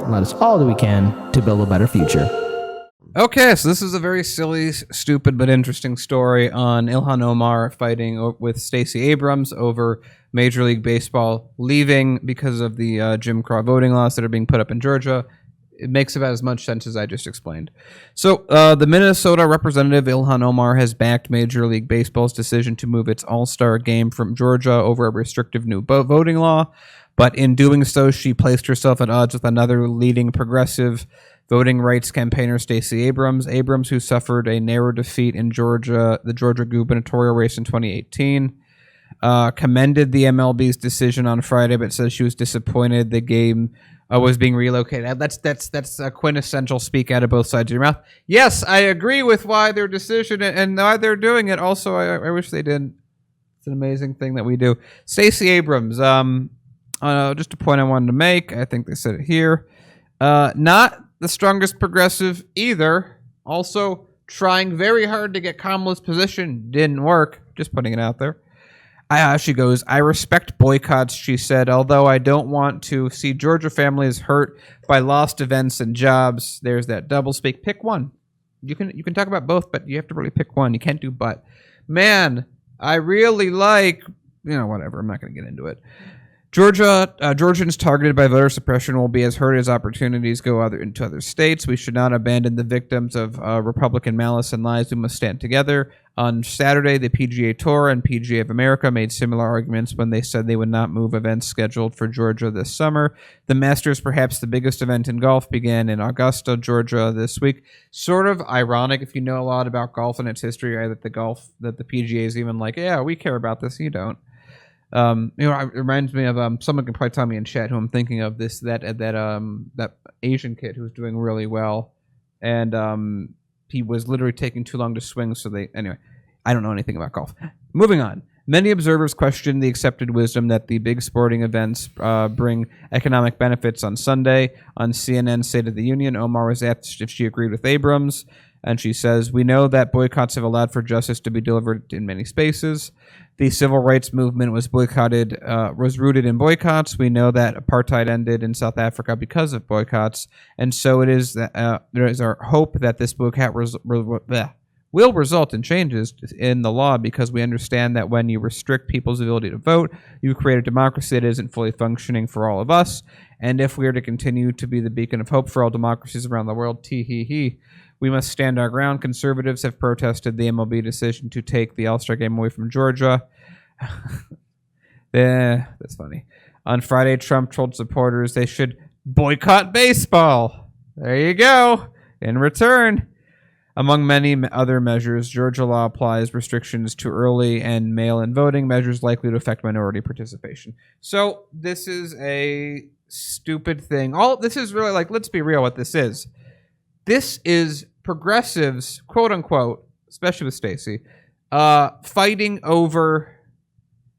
let us all do we can to build a better future. Okay, so this is a very silly, stupid, but interesting story on Ilhan Omar fighting with Stacey Abrams over Major League Baseball leaving because of the Jim Crow voting laws that are being put up in Georgia. It makes about as much sense as I just explained. So the Minnesota representative Ilhan Omar has backed Major League Baseball's decision to move its All-Star game from Georgia over a restrictive new voting law. But in doing so, she placed herself at odds with another leading progressive voting rights campaigner, Stacey Abrams. Abrams, who suffered a narrow defeat in Georgia, the Georgia gubernatorial race in 2018, commended the MLB's decision on Friday, but said she was disappointed the game was being relocated. That's a quintessential speak out of both sides of your mouth. Yes, I agree with why their decision and why they're doing it. Also, I wish they didn't. It's an amazing thing that we do. Stacey Abrams, just a point I wanted to make. I think they said it here. Not the strongest progressive either. Also trying very hard to get Kamala's position. Didn't work. Just putting it out there. She goes, I respect boycotts, she said, although I don't want to see Georgia families hurt by lost events and jobs. There's that doublespeak. Pick one. You can talk about both, but you have to really pick one. You can't do but. Man, I really like, whatever. I'm not going to get into it. Georgians targeted by voter suppression will be as hurt as opportunities go into other states. We should not abandon the victims of Republican malice and lies. We must stand together. On Saturday, the PGA Tour and PGA of America made similar arguments when they said they would not move events scheduled for Georgia this summer. The Masters, perhaps the biggest event in golf, began in Augusta, Georgia this week. Sort of ironic if you know a lot about golf and its history, that the PGA is even like, yeah, we care about this, you don't. It reminds me of someone can probably tell me in chat who I'm thinking of, that Asian kid who's doing really well, and he was literally taking too long to swing. Anyway, I don't know anything about golf. Moving on. Many observers question the accepted wisdom that the big sporting events bring economic benefits on Sunday. On CNN State of the Union, Omar was asked if she agreed with Abrams, and she says, we know that boycotts have allowed for justice to be delivered in many spaces. The civil rights movement was rooted in boycotts. We know that apartheid ended in South Africa because of boycotts. And so it is that there is our hope that this boycott will result in changes in the law, because we understand that when you restrict people's ability to vote, you create a democracy that isn't fully functioning for all of us. And if we are to continue to be the beacon of hope for all democracies around the world, we must stand our ground. Conservatives have protested the MLB decision to take the All-Star game away from Georgia. That's funny. On Friday, Trump told supporters they should boycott baseball. There you go. In return, among many other measures, Georgia law applies restrictions to early and mail-in voting, measures likely to affect minority participation. So this is a stupid thing. This is really let's be real what this is. This is progressives, quote unquote, especially with Stacey, fighting over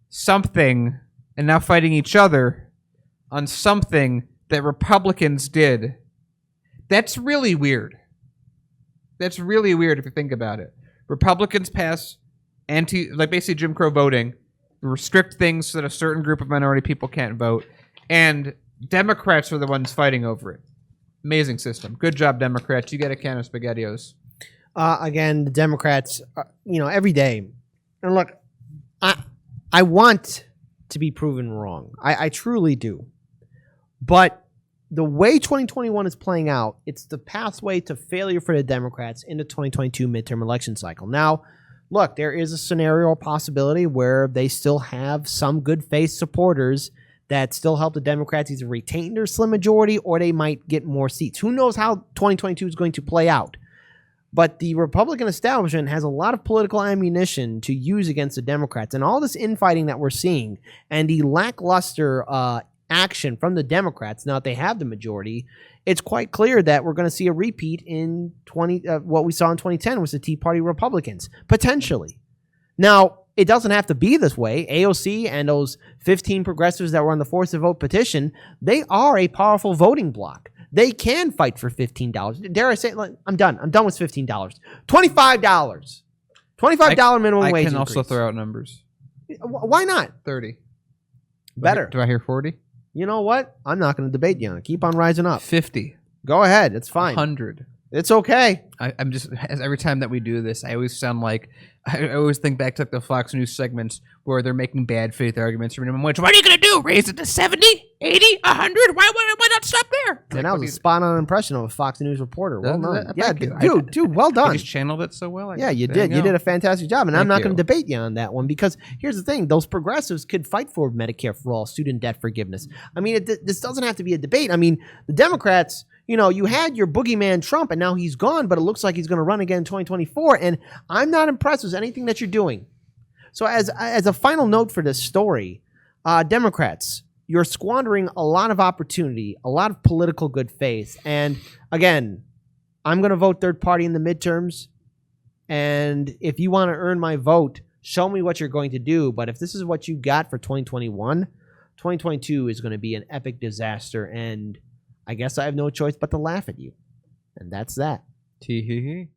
something and now fighting each other on something that Republicans did. That's really weird. That's really weird if you think about it. Republicans pass basically Jim Crow voting, restrict things so that a certain group of minority people can't vote, and Democrats are the ones fighting over it. Amazing system. Good job, Democrats. You get a can of SpaghettiOs. Again, the Democrats, every day. And look, I want to be proven wrong. I truly do. But the way 2021 is playing out, it's the pathway to failure for the Democrats in the 2022 midterm election cycle. Now, look, there is a scenario or possibility where they still have some good faith supporters that still help the Democrats either retain their slim majority or they might get more seats. Who knows how 2022 is going to play out? But the Republican establishment has a lot of political ammunition to use against the Democrats. And all this infighting that we're seeing and the lackluster action from the Democrats, now that they have the majority, it's quite clear that we're going to see a repeat in what we saw in 2010 was the Tea Party Republicans, potentially. Now, it doesn't have to be this way. AOC and those 15 progressives that were on the Force the Vote petition, they are a powerful voting bloc. They can fight for $15. Dare I say, I'm done. I'm done with $15. $25. $25 minimum wage I can also increase. throw out numbers. Why not? 30. Better. Do I hear 40? You know what? I'm not going to debate you on it. Keep on rising up. 50. Go ahead. It's fine. 100. It's okay. I'm just, every time that we do this, I always sound like, I always think back to like the Fox News segments where they're making bad faith arguments for minimum wage. What are you going to do? Raise it to 70, 80, 100? Why not stop there? And that was a spot-on impression of a Fox News reporter. Well done. Yeah, Thank you. dude, well done. You just channeled it so well. Yeah, you did. You did a fantastic job. And I'm not going to debate you on that one because here's the thing. Those progressives could fight for Medicare for all, student debt forgiveness. I mean, this doesn't have to be a debate. I mean, the Democrats, you know, you had your boogeyman Trump and now he's gone, but it looks like he's going to run again in 2024. And I'm not impressed with anything that you're doing. So as a final note for this story, Democrats, you're squandering a lot of opportunity, a lot of political good faith. And again, I'm going to vote third party in the midterms. And if you want to earn my vote, show me what you're going to do. But if this is what you got for 2021, 2022 is going to be an epic disaster. And I guess I have no choice but to laugh at you. And that's that. Tee hee hee.